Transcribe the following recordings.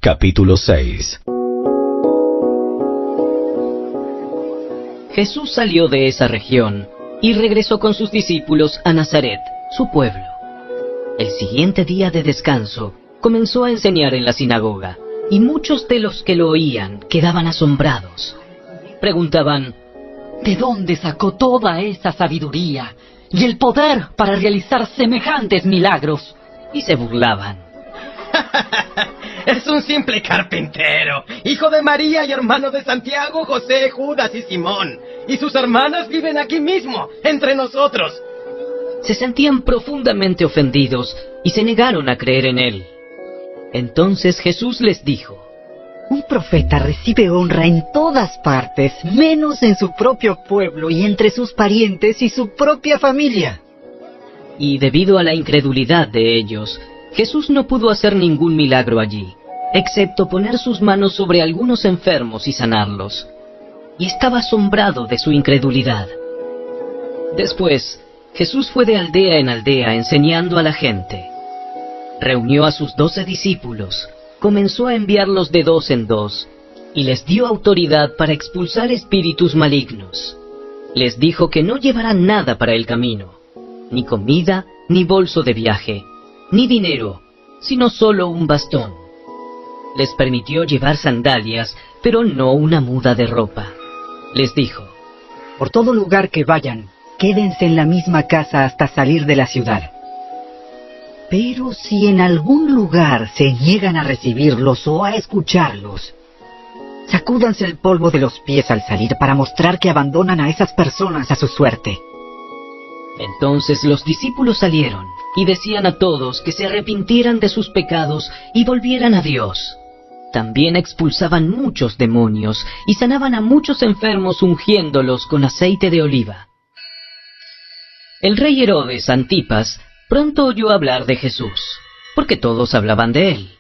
Capítulo 6. Jesús salió de esa región y regresó con sus discípulos a Nazaret, su pueblo. El siguiente día de descanso, comenzó a enseñar en la sinagoga, y muchos de los que lo oían quedaban asombrados. Preguntaban: ¿de dónde sacó toda esa sabiduría y el poder para realizar semejantes milagros? Y se burlaban. Es un simple carpintero, hijo de María y hermano de Santiago, José, Judas y Simón. Y sus hermanas viven aquí mismo, entre nosotros. Se sentían profundamente ofendidos y se negaron a creer en él. Entonces Jesús les dijo: Un profeta recibe honra en todas partes, menos en su propio pueblo y entre sus parientes y su propia familia. Y debido a la incredulidad de ellos, Jesús no pudo hacer ningún milagro allí, excepto poner sus manos sobre algunos enfermos y sanarlos. Y estaba asombrado de su incredulidad. Después, Jesús fue de aldea en aldea enseñando a la gente. Reunió a sus 12 discípulos, comenzó a enviarlos de 2 en 2, y les dio autoridad para expulsar espíritus malignos. Les dijo que no llevaran nada para el camino, ni comida, ni bolso de viaje, ni dinero, sino solo un bastón. Les permitió llevar sandalias, pero no una muda de ropa. Les dijo: Por todo lugar que vayan, quédense en la misma casa hasta salir de la ciudad. Pero si en algún lugar se niegan a recibirlos o a escucharlos, sacúdanse el polvo de los pies al salir para mostrar que abandonan a esas personas a su suerte. Entonces los discípulos salieron y decían a todos que se arrepintieran de sus pecados y volvieran a Dios. También expulsaban muchos demonios y sanaban a muchos enfermos ungiéndolos con aceite de oliva. El rey Herodes Antipas pronto oyó hablar de Jesús, porque todos hablaban de él.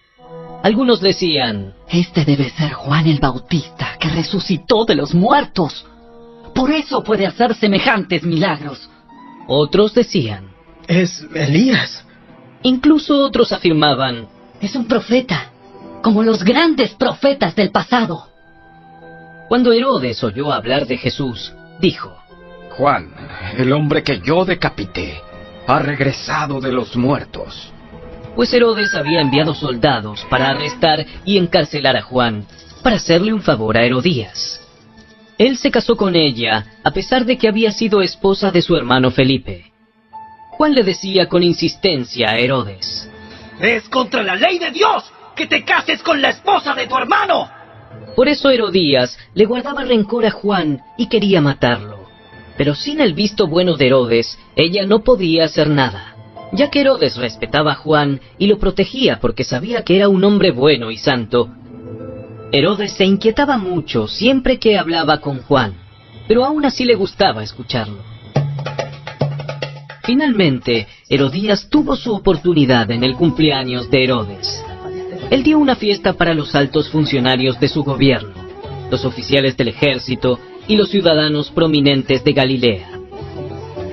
Algunos decían: Este debe ser Juan el Bautista, que resucitó de los muertos. Por eso puede hacer semejantes milagros. Otros decían: Es Elías. Incluso otros afirmaban: Es un profeta, como los grandes profetas del pasado. Cuando Herodes oyó hablar de Jesús, dijo: Juan, el hombre que yo decapité, ha regresado de los muertos. Pues Herodes había enviado soldados para arrestar y encarcelar a Juan, para hacerle un favor a Herodías. Él se casó con ella, a pesar de que había sido esposa de su hermano Felipe. Juan le decía con insistencia a Herodes: Es contra la ley de Dios que te cases con la esposa de tu hermano. Por eso Herodías le guardaba rencor a Juan y quería matarlo. Pero sin el visto bueno de Herodes, ella no podía hacer nada, ya que Herodes respetaba a Juan y lo protegía porque sabía que era un hombre bueno y santo. Herodes se inquietaba mucho siempre que hablaba con Juan, pero aún así le gustaba escucharlo. Finalmente, Herodías tuvo su oportunidad en el cumpleaños de Herodes. Él dio una fiesta para los altos funcionarios de su gobierno, los oficiales del ejército y los ciudadanos prominentes de Galilea.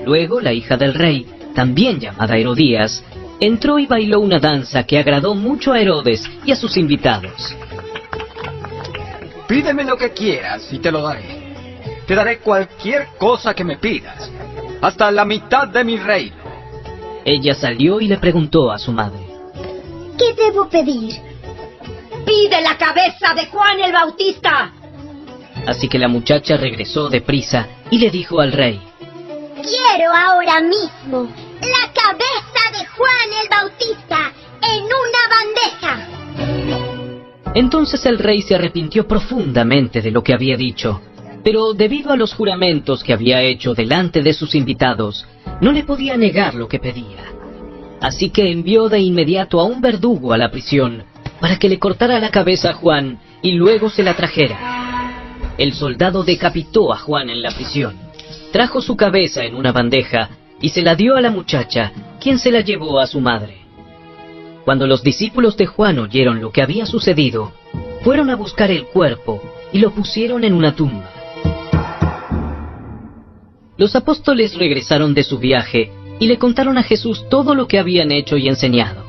Luego, la hija del rey, también llamada Herodías, entró y bailó una danza que agradó mucho a Herodes y a sus invitados. Pídeme lo que quieras y te lo daré. Te daré cualquier cosa que me pidas, hasta la mitad de mi reino. Ella salió y le preguntó a su madre: ¿Qué debo pedir? ¡Pide la cabeza de Juan el Bautista! Así que la muchacha regresó deprisa y le dijo al rey: Quiero ahora mismo la cabeza de Juan el Bautista en una bandeja. Entonces el rey se arrepintió profundamente de lo que había dicho, pero debido a los juramentos que había hecho delante de sus invitados, no le podía negar lo que pedía. Así que envió de inmediato a un verdugo a la prisión para que le cortara la cabeza a Juan y luego se la trajera. El soldado decapitó a Juan en la prisión, trajo su cabeza en una bandeja y se la dio a la muchacha, quien se la llevó a su madre. Cuando los discípulos de Juan oyeron lo que había sucedido, fueron a buscar el cuerpo y lo pusieron en una tumba. Los apóstoles regresaron de su viaje y le contaron a Jesús todo lo que habían hecho y enseñado.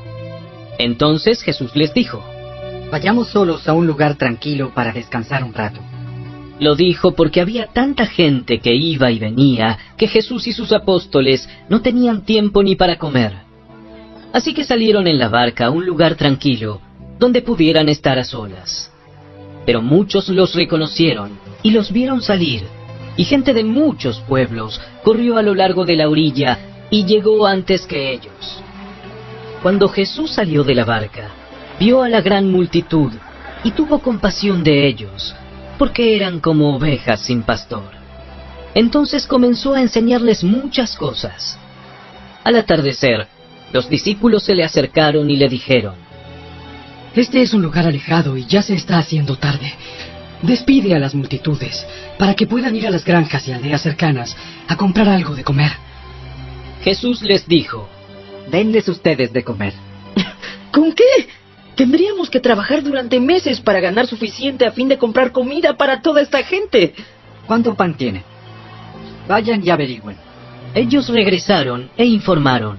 Entonces Jesús les dijo: Vayamos solos a un lugar tranquilo para descansar un rato. Lo dijo porque había tanta gente que iba y venía que Jesús y sus apóstoles no tenían tiempo ni para comer. Así que salieron en la barca a un lugar tranquilo donde pudieran estar a solas. Pero muchos los reconocieron y los vieron salir, y gente de muchos pueblos corrió a lo largo de la orilla y llegó antes que ellos. Cuando Jesús salió de la barca, vio a la gran multitud y tuvo compasión de ellos, porque eran como ovejas sin pastor. Entonces comenzó a enseñarles muchas cosas. Al atardecer, los discípulos se le acercaron y le dijeron: Este es un lugar alejado y ya se está haciendo tarde. Despide a las multitudes para que puedan ir a las granjas y aldeas cercanas a comprar algo de comer. Jesús les dijo: Denles ustedes de comer. ¿Con qué? Tendríamos que trabajar durante meses para ganar suficiente a fin de comprar comida para toda esta gente. ¿Cuánto pan tienen? Vayan y averigüen. Ellos regresaron e informaron.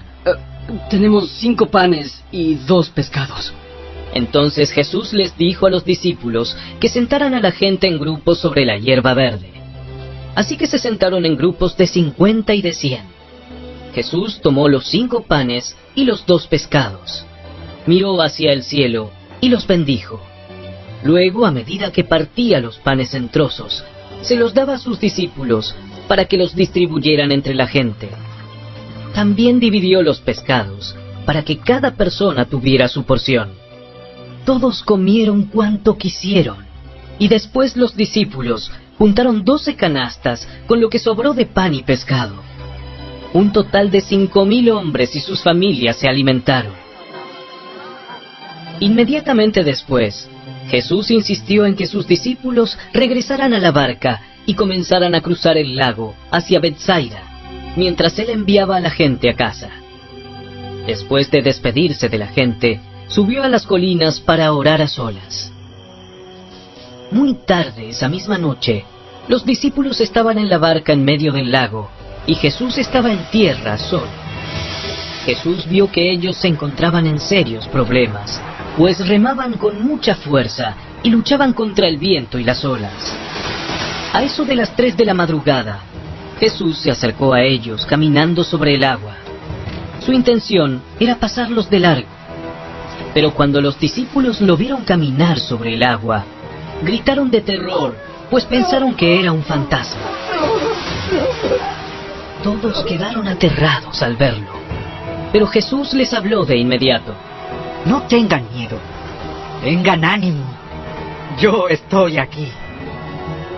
Tenemos 5 panes y 2 pescados. Entonces Jesús les dijo a los discípulos que sentaran a la gente en grupos sobre la hierba verde. Así que se sentaron en grupos de 50 y de 100. Jesús tomó los 5 panes y los 2 pescados. Miró hacia el cielo y los bendijo. Luego, a medida que partía los panes en trozos, se los daba a sus discípulos para que los distribuyeran entre la gente. También dividió los pescados para que cada persona tuviera su porción. Todos comieron cuanto quisieron, y después los discípulos juntaron 12 canastas con lo que sobró de pan y pescado. Un total de 5,000 hombres y sus familias se alimentaron. Inmediatamente después, Jesús insistió en que sus discípulos regresaran a la barca y comenzaran a cruzar el lago hacia Betsaida, mientras él enviaba a la gente a casa. Después de despedirse de la gente, subió a las colinas para orar a solas. Muy tarde esa misma noche, los discípulos estaban en la barca en medio del lago, y Jesús estaba en tierra solo. Jesús vio que ellos se encontraban en serios problemas, pues remaban con mucha fuerza y luchaban contra el viento y las olas. A eso de las 3 de la madrugada, Jesús se acercó a ellos caminando sobre el agua. Su intención era pasarlos de largo. Pero cuando los discípulos lo vieron caminar sobre el agua, gritaron de terror, pues pensaron que era un fantasma. Todos quedaron aterrados al verlo, pero Jesús les habló de inmediato. No tengan miedo. Tengan ánimo. Yo estoy aquí.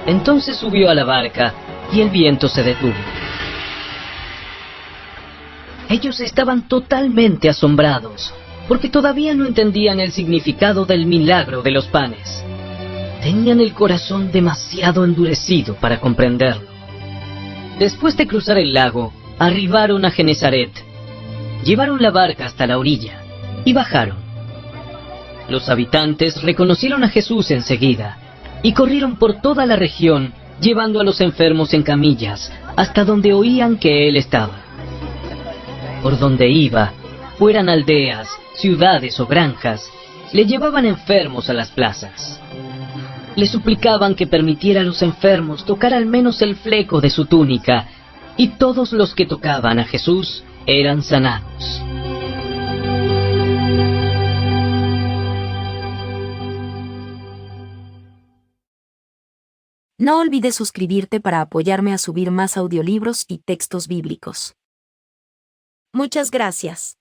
Entonces subió a la barca y el viento se detuvo. Ellos estaban totalmente asombrados, porque todavía no entendían el significado del milagro de los panes. Tenían el corazón demasiado endurecido para comprenderlo. Después de cruzar el lago, arribaron a Genesaret. Llevaron la barca hasta la orilla y bajaron. Los habitantes reconocieron a Jesús enseguida y corrieron por toda la región, llevando a los enfermos en camillas hasta donde oían que él estaba. Por donde iba, fueran aldeas, ciudades o granjas, le llevaban enfermos a las plazas. Le suplicaban que permitiera a los enfermos tocar al menos el fleco de su túnica, y todos los que tocaban a Jesús eran sanados. No olvides suscribirte para apoyarme a subir más audiolibros y textos bíblicos. Muchas gracias.